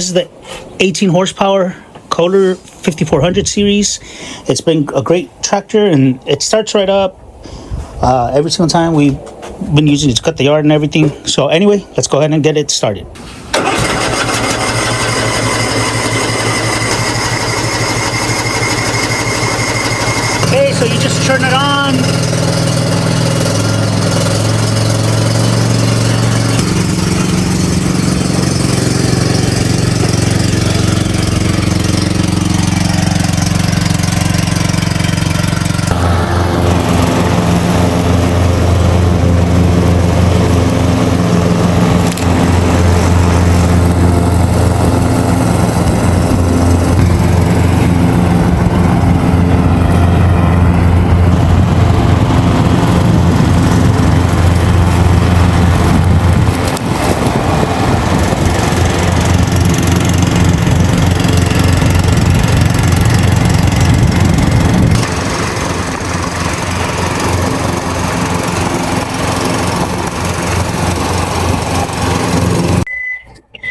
This is the 18 horsepower Kohler 5400 series. It's been a great tractor and it starts right up every single time. We've been using it to cut the yard and everything. So anyway, let's go ahead and get it started. Okay, so you just turn it on.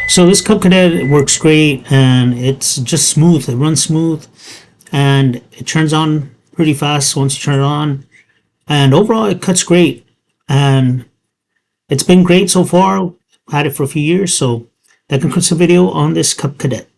So this Cub Cadet works great and it's just smooth. It runs smooth and it turns on pretty fast once you turn it on. And overall it cuts great and it's been great so far. Had it for a few years. So that concludes the video on this Cub Cadet.